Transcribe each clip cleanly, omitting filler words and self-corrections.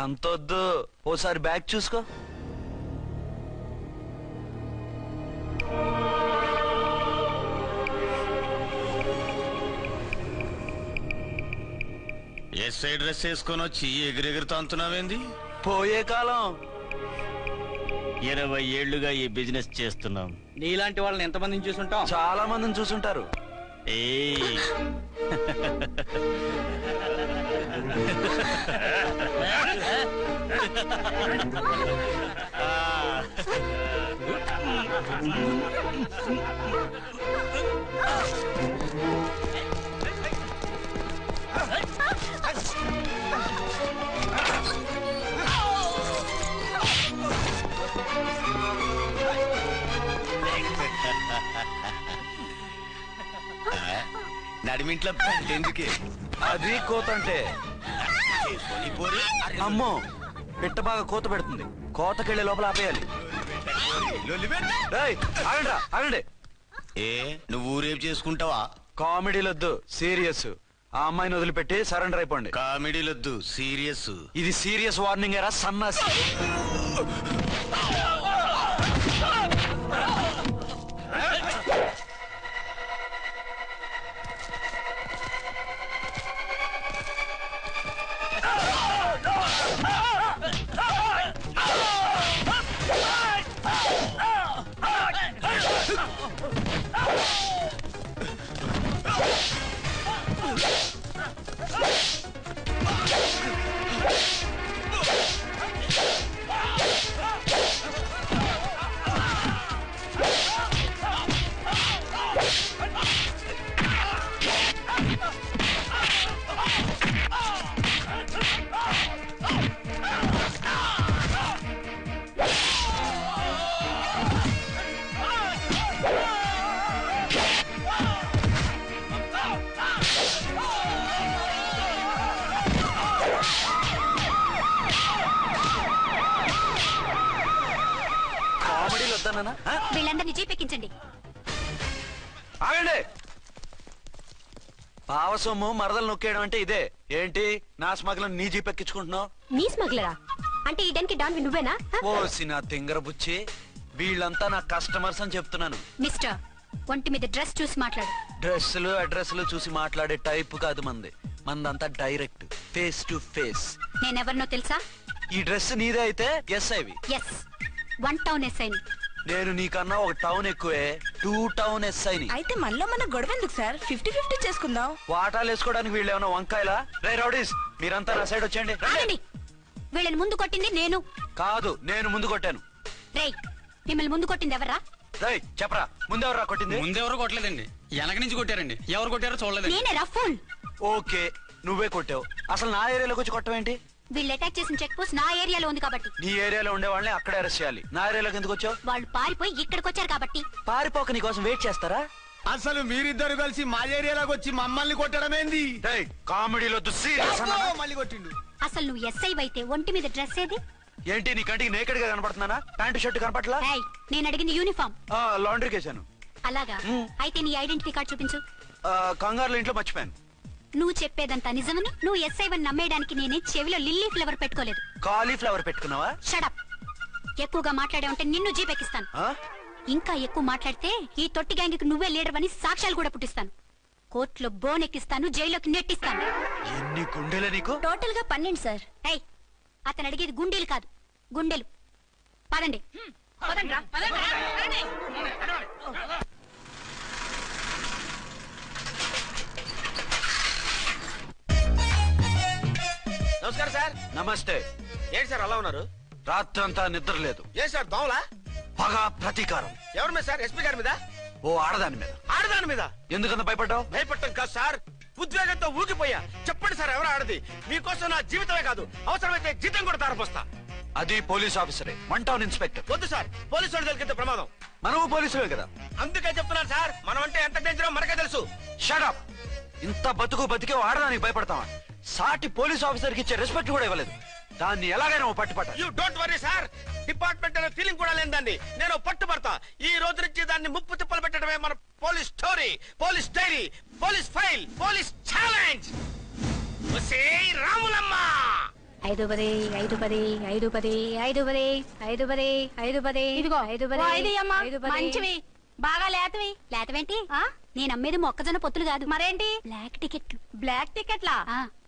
అంతొద్దు, ఓసారి బ్యాగ్ చూసుకో. SI dress వేసుకొని వచ్చి ఎగిరెగిరితో అంటున్నావేంది? పోయే కాలం. 20 ఏళ్లుగా ఈ బిజినెస్ చేస్తున్నాం. నీలాంటి వాళ్ళని ఎంతమందిని చూసుంటాం? చాలా మందిని చూసుంటారు. ఏయ్ నడిమింట్లో ఎందుకే? అది కోతంటే. అమ్మో, పిట్ట బాగా కోత పెడుతుంది. కోతకెళ్ళే లోపల ఆపేయాలి. ఆగండి. ఏ నువ్వు ఊరేపు చేసుకుంటావా? కామెడీలొద్దు, సీరియస్. ఆ అమ్మాయిని వదిలిపెట్టి సరెండర్ అయిపోండి. కామెడీలొద్దు, సీరియస్. ఇది సీరియస్ వార్నింగ్ ఏరా సన్నాసి. వీళ్ళందరినీ జీపెక్కించండి. ఆగండి. పావసొమ్ము మరదలు నొక్కేయడం అంటే ఇదే. ఏంటి నా స్మగ్లర్ నీ జీపెక్కించుకుంటున్నావు? నీ స్మగ్లరా అంటే ఈ డెన్కి డాన్ నువ్వేనా? ఓసి నా తింగర బుచ్చి, వీళ్ళంతా నా కస్టమర్స్ అని చెప్తున్నాను. మిస్టర్, ఒంటి మీద డ్రెస్ చూసి మాట్లాడు. డ్రెస్సులు అడ్రస్లు చూసి మాట్లాడే టైప్ కాదు మంది. మందంతా డైరెక్ట్, ఫేస్ టు ఫేస్. నేనెవరినో తెలుసా? ఈ డ్రెస్ నీదే అయితే ఎస్ఐవి. ఎస్, 1 టౌన్ ఎస్ఐని. నేను నీకన్నా ఒక టౌన్ ఎక్కువే, 2 టౌన్ ఎస్ఐని. అయితే మనలో మన గొడవ ఎందుకు సార్? 50-50 చేసుకుందాం. వాటాలు వేసుకోవడానికి వీళ్ళు ఏమన్నా వంకాయలా? రే రౌడీస్, మీరంతా నా సైడ్ వచ్చేయండి. వీళ్ళని ముందు కొట్టింది నేను కాదు, నేను ముందు కొట్టాను. రేయ్, మిమ్మల్ని ముందు కొట్టింది ఎవరా? రేయ్ చెప్పరా, ముందెవరా కొట్టింది? ముందెవరు కొట్టలేదండి, వెనక నుంచి కొట్టారండి. ఎవరు కొట్టారో చూడలేదు. నేనేరా ఫుల్. ఓకే, నువ్వే కొట్టావు. అసలు నా ఏరియాలోకి వచ్చి కొట్టవేంటి? వీళ్ళు అటాక్ చేసిన చెక్ పోస్ట్ నా ఏరియాలో ఉంది కాబట్టి. నీ ఏరియాలో ఉండే వాళ్ళని అక్కడే అరెస్ట్ చేయాలి. నా ఏరియాలోకి ఎందుకు వచ్చావు? వాళ్ళు పారిపోయి ఇక్కడికి వచ్చారు కాబట్టి. పారిపోక నీ కోసం వెయిట్ చేస్తారా? అసలు మీరిద్దరు కలిసి మా ఏరియాలోకి వచ్చి మమ్మల్ని కొట్టడమేంది? కామెడీలో మళ్ళీ కొట్టిండు. అసలు నువ్వు ఎస్ఐ అయితే ఒంటి మీద డ్రెస్ ఏది? ఏంటి నీ కంటికి నేకెడ్ గా కనపడుతున్నానా? Pant shirt కనపట్లా? నేను అడిగింది యూనిఫామ్. లాండ్రీకి వేసాను. అలాగా? అయితే నీ ఐడెంటిటీ కార్డ్ చూపించు. కంగారులో ఇంట్లో మర్చిపోయాను. నువ్వు చెప్పేదంతా నిజమని నువ్వు ఎస్ఐ వన్ నమ్మేయడానికి నేనే చెవిలో లిల్లీ ఫ్లవర్ పెట్టుకోలేదు. కాలీఫ్లవర్ పెట్టుకున్నావా? షడప్. ఎక్కువగా మాట్లాడే ఉంటే నిన్ను జీపెక్కిస్తాను. ఇంకా ఎక్కువ మాట్లాడితే ఈ తొట్టి గ్యాంగ్కి నువ్వే లీడర్ అని సాక్ష్యాలు కూడా పుట్టిస్తాను. కోర్టులో బోన్ ఎక్కిస్తాను, జైల్లోకి నెట్టిస్తాను. ఎన్ని గుండెలు నీకు? టోటల్ గా 12 సార్. అతను అడిగేది గుండెలు కాదు, గుండెలు. పదండి. నమస్కారం సార్. నమస్తే. ఏంటి సార్ అలా ఉన్నారు? రాత్రంతా నిద్ర లేదు. ఏ సార్ దోమలా? పగ ప్రతీకారం. ఎవరి మీద సార్? ఎస్పీ గారి మీద? ఓ ఆడదాని మీద. ఆడదాని మీద? ఎందుకంత భయపడ్డావు? భయపడటం కాదు సార్, ఉద్వేగంతో ఊగిపోయా. చెప్పండి సార్, ఎవరు ఆడది? మీకోసం నా జీవితమే కాదు, అవసరమైతే జీతం కూడా తారపోస్తా. అది పోలీస్ ఆఫీసరే, 1 టౌన్ ఇన్స్పెక్టర్. వద్దు సార్, పోలీసు వాడు దొరికితే ప్రమాదం. మనము పోలీసులే కదా. అందుకే చెప్తున్నాను సార్, మనం అంటే ఎంత డేంజరో మనకే తెలుసు. Shut up. ఇంత బతికే ఆడదానికి భయపడతావా? సాటి పోలీస్ ఆఫీసర్ కి ఇచ్చే రెస్పెక్ట్ కూడా ఇవ్వలేదు. దాన్ని ఎలాగైనా పట్టుపట్ట. You don't worry sir, department అనే ఫీలింగ్ కూడా లేని దాన్ని నేను పట్టుపడతా. ఈ రోజు నుంచి దాన్ని ముప్పు తిప్పలు పెట్టడమే మన police story, police diary, police file, police challenge. Ramulamma ఐదు పది ఐదు పది ఐదు పది ఐదు పది ఐదు పది ఐదు పది ఇదిగో ఐదు ఓ ఐదు అమ్మా, మంచివి బాగా లేతవి. లేతవేంటి ఆ? నేను అమ్మేది మొక్కజొన్న పొత్తులు కాదు మరేంటి బ్లాక్ టికెట్లు బ్లాక్ టికెట్లా?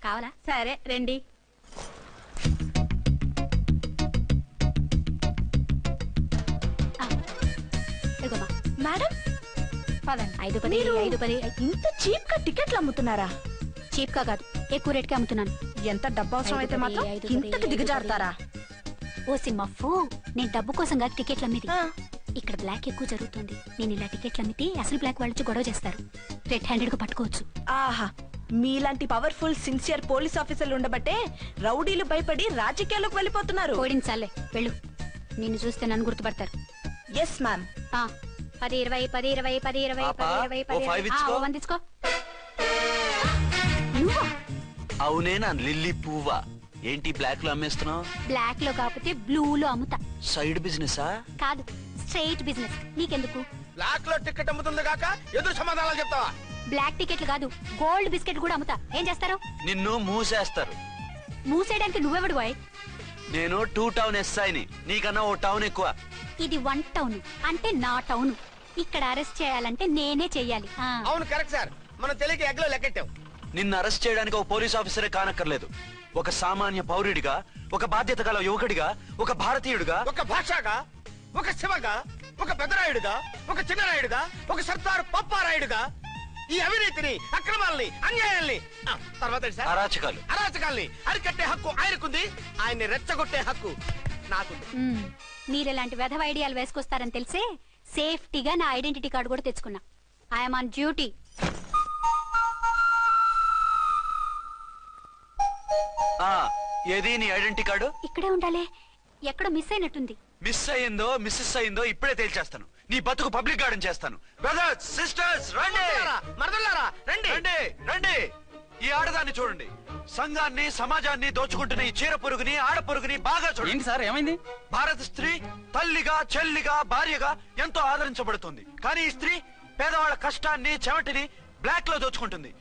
కావాలా సరే రండి. ఇదిగోమా మేడం పదండి. ఐదు పది మీరు ఐదు పది ఇంత చీప్ గా టికెట్లు అమ్ముతున్నారా? చీప్ గా కాదు ఎక్కువ రేట్కి అమ్ముతున్నాను ఎంత డబ్బు అవసరం అయితే మాత్రం ఐదు ఇంతకు పది, దిగజారుతారా? ఓ సిమ్మఫు నేను డబ్బు కోసం కాదు టికెట్లు అమ్మేది ఆ. ఇక్కడ బ్లాక్ ఎక్కువ జరుగుతుంది నేను ఇలా టికెట్లు అమ్మితే అసలు బ్లాక్ వాళ్ళు వచ్చి గొడవ చేస్తారు రెడ్ హ్యాండెడ్ గా పట్టుకోవచ్చు ఆహా, మీలాంటి పవర్ఫుల్ సిన్సియర్ పోలీస్ ఆఫీసర్లు ఉండబట్టే రౌడీలు భయపడి రాజకీయాల్లోకి వెళ్ళిపోతున్నారు. ఓడించాలే వెళ్ళు నిన్ను చూస్తే నన్ను గుర్తుపడతారు ఎస్ మ్యామ్. 10 20 10 20 10 20 పాపా, 10 20 ఓ 5 ఇచ్చుకో. 1 తీసుకో నువ్వా అవునే నా లిల్లీ పువ్వా ఏంటి బ్లాక్ లో అమ్మేస్తున్నావు? బ్లాక్ లో కాకపోతే బ్లూ లో అమ్ముతా సైడ్ బిజినెసా? కాదు స్ట్రైట్ బిజినెస్ నీకెందుకు బ్లాక్ లో టికెట్ అమ్ముతుంది కాక ఎదురు సమాధానాలు చెప్తావా? బ్లాక్ టికెట్లు కాదు గోల్డ్ బిస్కెట్ కూడా అమ్ముతా ఏం చేస్తారు నిన్ను మూసేస్తారు. మూసేయడానికి నువ్వెవడు బాయ్ నేను 2 టౌన్ ఎస్ఐని నీకన్నా ఓ టౌన్ ఎక్కువ. ఇది 1 టౌన్ అంటే నా టౌన్ ఇక్కడ అరెస్ట్ చేయాలంటే నేనే చెయ్యాలి అవును కరెక్ట్ సార్, మనం తెలియక ఎగ్లో లెక్కెట్టాం. నిన్ను అరెస్ట్ చేయడానికి ఒక పోలీస్ ఆఫీసరే కానక్కర్లేదు. ఒక సామాన్య పౌరుడిగా, ఒక బాధ్యత గల యువకుడిగా, ఒక భారతీయుడిగా, ఒక భాషగా, ఒక శివగా, ఒక పెద్దరాయుడుగా, ఒక చిన్నరాయుడుగా, ఒక సర్దార్ పప్పారాయుడుగా ఈ అవినీతిని, అక్రమాలని, అన్యాయాల్ని తర్వాత ఏంటి సార్? అరాచకాలు, అరాచకాల్ని అరికట్టే హక్కు ఆయనకుంది, ఆయన్ని రెచ్చగొట్టే హక్కు నాకుంది. మీరెలాంటి వెధవ ఐడియాలు వేసుకొస్తారని తెలిసే సేఫ్టీగా నా ఐడెంటిటీ కార్డు కూడా తెచ్చుకున్నా ఐఎమ్ ఆన్ డ్యూటీ ఏది నీ ఐడెంటిటీ కార్డు? ఇక్కడే ఉండాలి ఎక్కడో మిస్ అయినట్టుంది మిస్ అయిందో మిస్సెస్ అయిందో ఇప్పుడే తేల్చేస్తాను. నీ బతుకు పబ్లిక్ గార్డెన్ చేస్తాను. బ్రదర్స్ సిస్టర్స్ రండి మరదలారా రండి. రండి రండి. ఈ ఆడదాన్ని చూడండి. సంఘాన్ని సమాజాన్ని దోచుకుంటున్న ఈ చీర పురుగుని, ఆడ పురుగుని బాగా చూడండి. ఏంటి సార్ ఏమైంది? భారత స్త్రీ తల్లిగా, చెల్లిగా, భార్యగా ఎంతో ఆదరించబడుతుంది. కానీ ఈ స్త్రీ పేదవాళ్ళ కష్టాన్ని, చెమటిని బ్లాక్ లో దోచుకుంటుంది.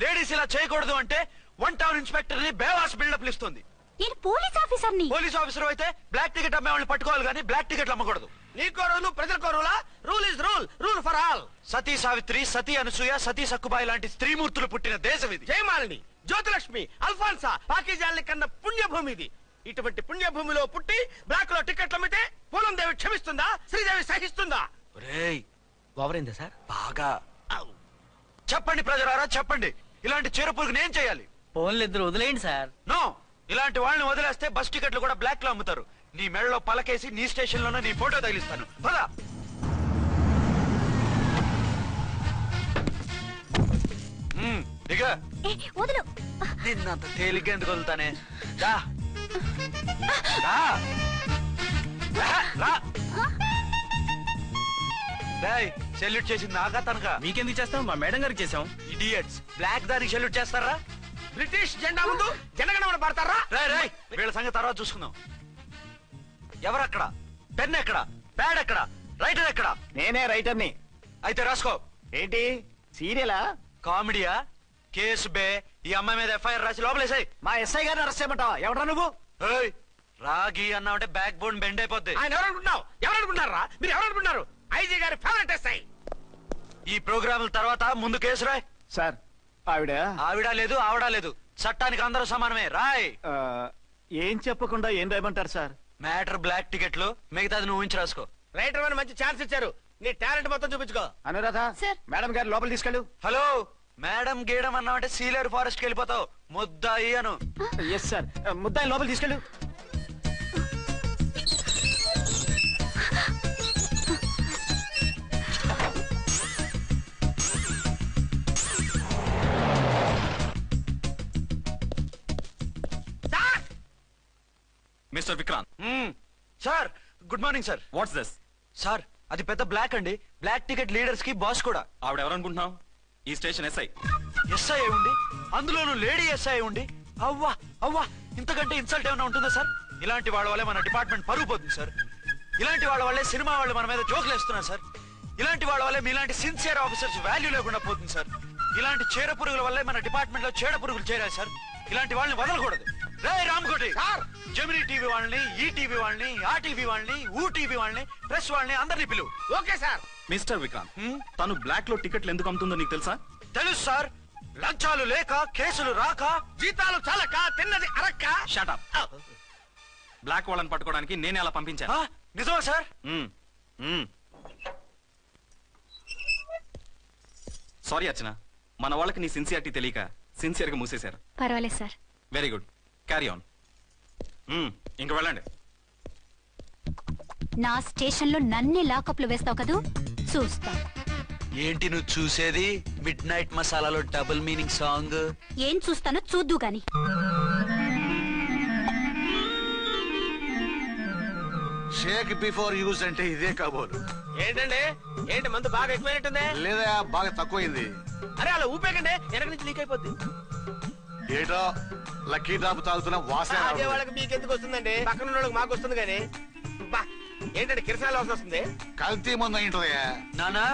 లేడీస్ ఇలా చేయకూడదు అంటే 1 టౌన్ ఇన్స్పెక్టర్ ని బేవాస్ బిల్డప్ ఇస్తుంది. నేను పోలీస్ ఆఫీసర్ని పోలీస్ ఆఫీసర్ అయితే బ్లాక్ టికెట్ అమ్మే వాళ్ళని పట్టుకోవాలి కానీ బ్లాక్ టికెట్లు అమ్మకూడదు. నీకో రూలు, ప్రజలకో రూలా? Rule is rule, rule for all. Sati Savitri, Sati Anasuya, Sati Sakkubai లాంటి స్త్రీమూర్తులు పుట్టిన దేశం ఇది. జయమాలిని, జ్యోతిలక్ష్మి, అల్ఫాన్సా, పాకిజాల్ని కన్న పుణ్యభూమి ఇది. ఇటువంటి పుణ్యభూమిలో పుట్టి బ్లాక్ లో టికెట్లు అమ్మితే పూలం దేవి క్షమిస్తుందా? శ్రీదేవి సహిస్తుందా? ఒరేయ్ ఓవరైందా సార్? బాగా చెప్పండి ప్రజలారా, చెప్పండి. ఇలాంటి చీర పురుగుని ఏం చేయాలి? ఫోన్లు ఇద్దరు వదిలేయండి సార్. నో, ఇలాంటి వాళ్ళని వదిలేస్తే బస్ టికెట్లు కూడా బ్లాక్ లో అమ్ముతారు. నీ మెడలో పలకేసి నీ స్టేషన్ లోనే నీ ఫోటో తగిలిస్తాను. పద. దిగా. వదులు నిన్నంత తేలిగ్గా ఎందుకు వదులుతానే? రా. రా. రా. రేయ్, సెల్యూట్ చేసింది నాకా తనకా? మీకెందుకు చేస్తాం? మా మేడం గారికి చేసాం. ఇడియట్స్, బ్లాక్ దానికి సెల్యూట్ చేస్తారా? బ్రిటిష్ జెండా ముందు జనగణమన పడతారా? రేయ్ రేయ్, వీళ్ళ సంగతి తర్వాత చూసుకుందాం. ఎవరక్కడ? పెన్ ఎక్కడ? ప్యాడ్ ఎక్కడ? రైటర్ ఎక్కడ? నేనే రైటర్ని. అయితే రాసుకో. ఏంటి సీరియలా? కామెడీయా? కేసు బే. ఈ అమ్మాయి మీద ఎఫ్ఐఆర్ రాసి లోపలేసాయి. మా ఎస్ఐ గారిని అరెస్ట్ చేయమంటావా? ఎవడ్రా నువ్వు? ఏయ్, రాగి అన్నావంటే బ్యాక్ బోన్ బెండ్ అయిపోద్ది. ఆయన ఎవరనుకుంటున్నావు? ఎవరనుకుంటున్నారా మీరు? ఎవరనుకుంటున్నారు? ఐజీ గారి ఫేవరెట్ ఎస్ఐ. ఈ ప్రోగ్రాముల తర్వాత ముందు కేసు రాయ్. సార్ ఆవిడ ఆవిడ లేదు, ఆవిడ లేదు. చట్టానికి అందరూ సమానమే. రాయ్. ఏం చెప్పకుండా ఏం రాయమంటారు సార్? మ్యాటర్ బ్లాక్ టికెట్లు, మిగతాది నువ్వు ఊహించి రాసుకో. రైటర్ అని మంచి ఛాన్స్ ఇచ్చారు. నీ టాలెంట్ మొత్తం చూపించుకో. అనురాధ, సార్. మేడం గారు లోపల తీసుకెళ్ళు. హలో, మేడం గీయడం అన్నావంటే సీలేరు ఫారెస్ట్ కి వెళ్ళిపోతావు. ముద్దాయి అను. ఎస్ సార్, ముద్దాయి లోపల తీసుకెళ్ళు. Mister Vikrant, sir, good morning sir. What's this? Sir, అది పెద్ద బ్లాక్ అండి. బ్లాక్ టికెట్ లీడర్స్ కి బాస్ కూడా. ఆవిడ ఎవరనుకుంటున్నావు? ఈ స్టేషన్ ఎస్ఐ. ఎస్ఐ ఉండి, అందులోనూ లేడీ ఎస్ఐ ఉండి, అవ్వా అవ్వా, ఇంతకంటే ఇన్సల్ట్ ఏమైనా ఉంటుందా సార్? ఇలాంటి వాళ్ళ వల్లే మన డిపార్ట్మెంట్ పరుగు పోతుంది సార్. ఇలాంటి వాళ్ళ వల్లే సినిమా వాళ్ళు మన మీద జోకులు వేస్తున్నారు సార్. ఇలాంటి వాళ్ళ వల్లే మీలాంటి సిన్సియర్ ఆఫీసర్స్ వాల్యూ లేకుండా పోతుంది సార్. ఇలాంటి చీర పురుగుల వల్లే మన డిపార్ట్మెంట్ లో చీడ పురుగులు చేరాయి సార్. ఇలాంటి వాళ్ళని వదలకూడదు. రే రామకోటి, జెమినీ టీవీ వాళ్ళని, ఈ టీవీ వాళ్ళని, ఆ టీవీ వాళ్ళని, ఊ టీవీ వాళ్ళని, ప్రెస్ వాళ్ళని అందరినీ పిలువు. Okay sir. మిస్టర్ విక్రాంత్, తను బ్లాక్ లో టికెట్లు ఎందుకు అమ్ముతుందో నీకు తెలుసా? తెలుసు సార్. లంచాలు లేక, కేసులు రాక, జీతాలు చాలక, తిన్నది అరక్క. షటప్. బ్లాక్ వాళ్ళని పట్టుకోవడానికి నేనే అలా పంపించాను. నిజమా సార్? సారీ అర్చన, మన వాళ్ళకి నీ సిన్సియారిటీ తెలియక సిన్సియర్ గా మూసేశారు. పర్వాలేదు sir. Very good, carry on. ఇంక వెళ్ళండి. నా స్టేషన్ లో నన్నే లాకప్ లో వేస్తావు కదూ, చూస్తా. ఏంటి నువ్వు చూసేది? మిడ్ నైట్ మసాలాలో డబుల్ మీనింగ్ సాంగ్. ఏం చూస్తానో చూద్దు గాని. షేక్ బిఫోర్ యూజ్ అంటే ఇదే కాబోలు. ఏంటండి, ఏంటి మందు బాగా ఎక్కువైనట్టుంది? లేదా బాగా తక్కువైంది. అరే అలా ఊపేకండి, వెనక నుంచి లీక్ అయిపోద్ది. ఏటో లక్కీ డ్రాప్ తాగుతున్న వాసన అదే వాళ్ళకి మీకెందుకు వస్తుందండి, పక్కన ఉన్న వాళ్ళకి మాకు వస్తుంది. కానీ బా ఏంటంటే కిరసాల వాసన వస్తుంది. కల్తీ ముందు అయింటదయ్యా. నానా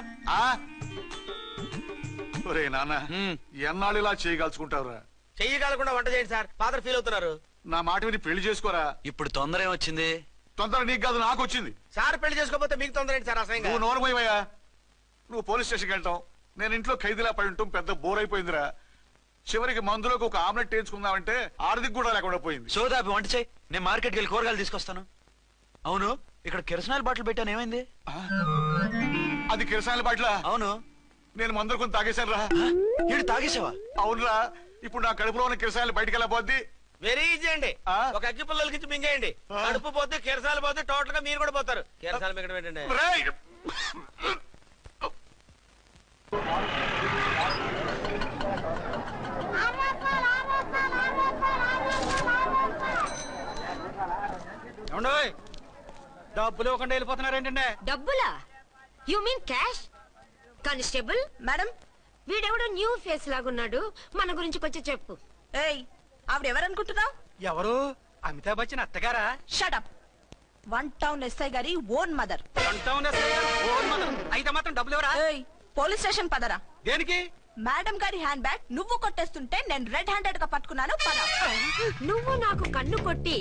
ఒరే నాన్న, ఎన్నాళ్ళు ఇలా చేయగలుచుకుంటావురా? చెయ్యగలకుండా వంట చేయండి సార్, ఫాదర్ ఫీల్ అవుతున్నారు. నా మాట విని పెళ్లి చేసుకోరా. ఇప్పుడు తొందర ఏమొచ్చింది? తొందర నీకు కాదు, నాకు వచ్చింది. సార్ పెళ్లి చేసుకోకపోతే మీకు తొందర ఏంటి సార్? అసలు నువ్వు నోరు పోయివయ్యా. నువ్వు పోలీస్ స్టేషన్కి వెళ్తాం, నేను ఇంట్లో ఖైదీలా పడి ఉంటాం. పెద్ద బోర్ అయిపోయిందిరా. చివరికి మందులోకి ఒక ఆమ్లెట్ వేయించుకుందామంటే ఆర్థిక కూడా లేకుండా పోయింది. సోదాపి వంట చేయి, నేను మార్కెట్కి వెళ్ళి కూరగాయలు తీసుకొస్తాను. అవును, ఇక్కడ కిరసనాయిల్ బాటిల్ పెట్టాను, ఏమైంది? అది కిరసాయిల బాటిల్? అవును. నేను మందులు కొని తాగేశాను రా. ఇటు తాగేసావా? అవునురా. ఇప్పుడు నా కడుపులో ఉన్న కిరసాయిలు బయటికి వెళ్ళబోద్ది. వెరీ ఈజీ అండి. ఒక అగ్గి పుల్లలకి ఇచ్చి మింగేయండి, కడుపు పోతే కిరసాలు పోతే టోటల్ గా మీరు కూడా పోతారు. కిరసాలు మింగడం ఏంటండి? డబ్బులు ఇవ్వకుండా వెళ్ళిపోతున్నారు ఏంటంటే? డబ్బులా? You mean cash? Constable madam, వీడెవడో న్యూ ఫేస్ లాగున్నాడు, మన గురించి కొంచెం చెప్పు. ఏయ్, ఆవిడెవరనుకుంటున్నావు? ఎవరు? అమితాబ్ బచ్చన్ అత్తగారా? షటప్. 1 టౌన్ ఎస్ఐ గారి ఓన్ మదర్. అయితే మాత్రం డబ్బులు ఎవరా? ఏయ్, పోలీస్ స్టేషన్ పదరా. దేనికి? మేడం గారి హ్యాండ్ బ్యాగ్ నువ్వు కొట్టేస్తుంటే నేను రెడ్ హ్యాండెడ్ గా పట్టుకున్నాను. పద. నువ్వు నాకు కన్ను కొట్టి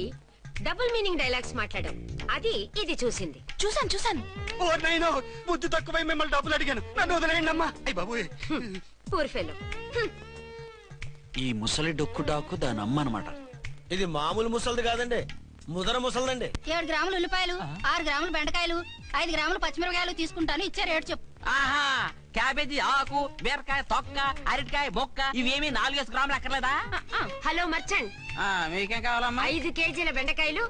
డబుల్ మీనింగ్ డైలాగ్స్ మాట్లాడావు, అది ఇది చూసింది. చూసాను. ఓ నైనో, బుద్ధి తక్కువై మిమ్మల్ని డబ్బులు అడిగాను, నన్ను వదిలేయండి అమ్మా. అయ్య బాబు, పూర్ ఫెలో. ఈ ముసలి డొక్కు డాకు దాని అమ్మ అనమాట. ఇది మామూలు ముసలిది కాదండి, ముదర ముసలిదండి. 7 గ్రాములు ఉల్లిపాయలు, 6 గ్రాములు బెండకాయలు, 5 గ్రాములు పచ్చిమిరపకాయలు తీసుకుంటాను. ఇచ్చే రేటు చెప్పు. ఆహా, క్యాబేజీ ఆకు, బీరకాయ తొక్క, అరటికాయ బొక్క, ఇవేమి 4 గ్రాములు అక్కర్లేదా? హలో మర్చండ్, మీకేం కావాలమ్మా? 5 కేజీల బెండకాయలు,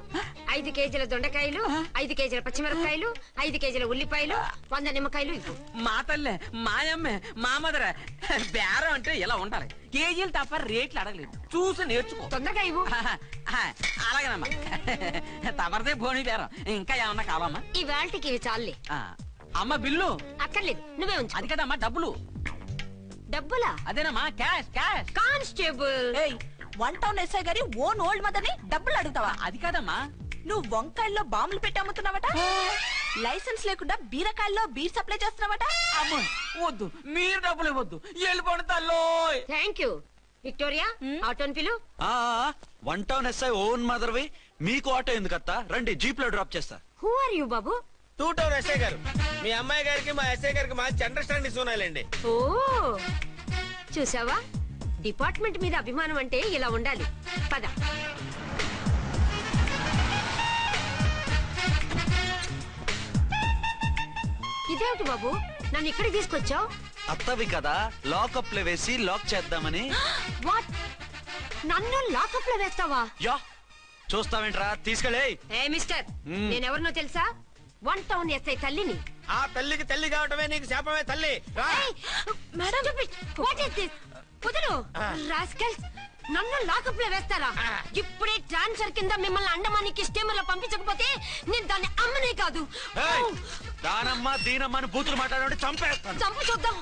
5 కేజీల దొండకాయలు, 5 కేజీల పచ్చిమిరపకాయలు, 5 కేజీల ఉల్లిపాయలు, 100 నిమ్మకాయలు ఇవ్వు. మా తల్లే, మాయమ్మే, మా మదర. బేరం అంటే ఇలా ఉండాలి, కేజీలు తప్ప రేట్లు అడగలేదు, చూసి నేర్చుకో. తొందరగా ఇవ్వు. అలాగేనమ్మా, తమరిదే భోని బేరం. ఇంకా ఏమన్నా కావాలమ్మా? ఈ వేల్టికి ఇవి చాలే. అమ్మ బిల్లు అక్కర్లేదు, నువ్వే ఉంచు. అది కదమ్మా డబ్బులు. డబ్బులా? అదేనమ్మా, cash cash. Constable, 1 town SI గారి ఓన్ ఓల్డ్ మదర్ ని డబ్బులు అడుగుతావా? అది కాదమ్మా. నువ్వు వంకాయల్లో బాంబులు పెట్టి అమ్ముతున్నావట, లైసెన్స్ లేకుండా బీరకాయల్లో బీర్ సప్లై చేస్తున్నావట. అమ్మ వద్దు, మీరు డబ్బులు ఇవ్వద్దు, వెళ్ళిపోండి తల్లో. Thank you. విక్టోరియా, ఆటోన్ పిలు. 1 టౌన్ ఎస్ఐ ఓన్ మదర్వి, మీకు ఆటో ఎందుకత్తా? రండి, జీప్ లో డ్రాప్ చేస్తా. హూ ఆర్ యూ బాబు? 2 టౌన్ ఎస్ఐ గారు, మీ అమ్మాయి గారికి మా ఎస్ఐ గారికి మంచి అండర్స్టాండింగ్ ఉన్నాయండి. ఓ, చూసావా, డిపార్ట్మెంట్ మీద అభిమానం అంటే ఇలా ఉండాలి. పద. ఇదేమిటి బాబు, నన్ను ఇక్కడికి తీసుకొచ్చావు? అత్తవి కదా, లాకప్ లో వేసి లాక్ చేద్దామని. వాట్? నన్ను లాకప్ లో వేస్తావా? యా, చూస్తావేంట్రా, తీసుకెళ్ళే. ఏ మిస్టర్, నేనెవరినో తెలుసా? 1 టౌన్ ఎస్ఐ తల్లిని. ఆ తల్లికి తల్లి కావటమే నీకు శాపమే తల్లి. Madam, what is this? కుదురు రాస్కల్స్, నన్ను లాకప్ లో వేస్తారా? ఇప్పుడే ట్రాన్స్ఫర్ కింద మిమ్మల్ని అండమానికి స్టీమర్ లో పంపించకపోతే నేను దాన్ని అమ్మనే కాదు. దానమ్మ దీనమ్మ అని బూతులు మాట్లాడే చంపేస్తాను. చంపు చూద్దాం.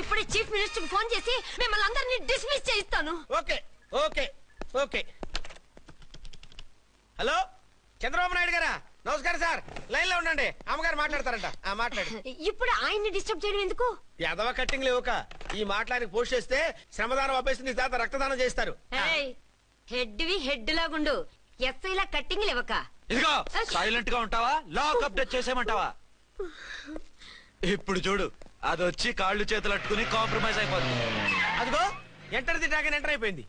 ఇప్పుడే చీఫ్ మినిస్టర్ కి ఫోన్ చేసి మిమ్మల్ని అందరినీ డిస్మిస్ చేయిస్తాను. Okay okay okay. Hello, Chandrababu Naidu గారా? నమస్కారం సార్, లైన్ లో ఉండండి, అమ్మగారు మాట్లాడతారంట. మాట్లాడు. ఇప్పుడు ఆయన్ని డిస్టర్బ్ చేయడం ఎందుకు? యాదవ కట్టింగ్ లేవుక ఈ మాట్లాడికి పోస్ట్ చేస్తే శ్రమదానం అభ్యసి నీ తాత రక్తదానం చేస్తారు. హెడ్ వి హెడ్ లాగుండు, ఎస్ఐలా కట్టింగ్ లేవక ఇదిగో సైలెంట్ గా ఉంటావా లాక్ అప్డేట్ చేసేయమంటావా? ఇప్పుడు చూడు అది వచ్చి కాళ్ళు చేతులు అట్టుకుని కాంప్రమైజ్ అయిపోతుంది. అదిగో ఎంటర్ ది డ్రాగన్ ఎంటర్ అయిపోయింది.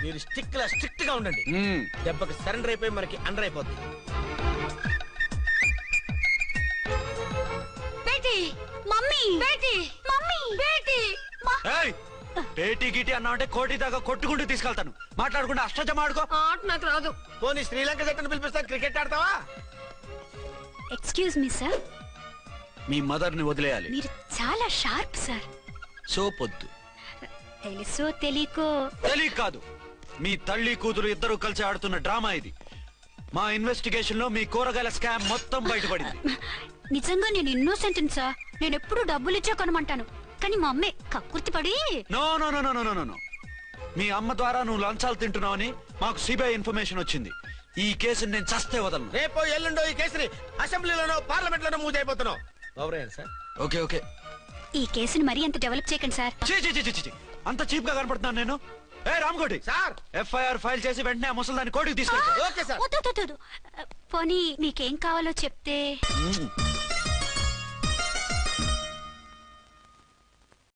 మీరు స్ట్రిక్ట్ గా ఉండండి. దెబ్బకి సరెండర్ అయిపోయి మనకి అండర్ అయిపోద్ది. బేటీ మమ్మీ బేటీ మమ్మీ బేటీ ఏయ్, పేటీ గిటి అన్నావంటే కోటి దాకా కొట్టుకుంటూ తీసుకెళ్తాను. మాట్లాడకుండా అష్టజమ ఆడుకో. ఆట నాకు రాదు. పోనీ శ్రీలంక జట్టును పిలిపిస్తా, క్రికెట్ ఆడతావా? ఎక్స్క్యూజ్ మీ సార్, మీ మదర్ ని వదిలేయాలి. మీరు చాలా షార్ప్ సార్. సోపొద్దు. తెలుసో తెలియకో తెలియ కాదు, మీ తల్లి కూతురు ఇద్దరు కలిసి ఆడుతున్న డ్రామా ఇది. మా ఇన్వెస్టిగేషన్ లో మీ కూరగాయల స్కామ్ మొత్తం బయటపడింది. నిజంగా నేను ఇన్నోసెంట్ సార్. నేను ఎప్పుడు డబ్బులు ఇచ్చా కొనమంటాను, కానీ మా అమ్మే కక్కుర్తి పడి. No no no no no no, మీ అమ్మ ద్వారా నువ్వు లంచాలు తింటున్నావని మాకు సిబిఐ ఇన్ఫర్మేషన్ వచ్చింది. ఈ కేసుని నేను చస్తే వదలను. రేపో ఎల్లుండో ఈ కేసుని అసెంబ్లీలోనో పార్లమెంట్ లోనో మూవ్ అయిపోతున్నావు. సార్ ఓకే ఓకే, ఈ కేసుని మరీ అంత డెవలప్ చేయకండి సార్. అంత చీప్ గా కనపడుతున్నాను నేను? ఏ రామ్కోటి సార్, ఎఫ్ఐఆర్ ఫైల్ చేసి వెంటనే ఆ ముసలిదాన్ని కోర్టుకి తీసుకెళ్ళి. Okay sir. పోనీ మీకేం కావాలో చెప్తే.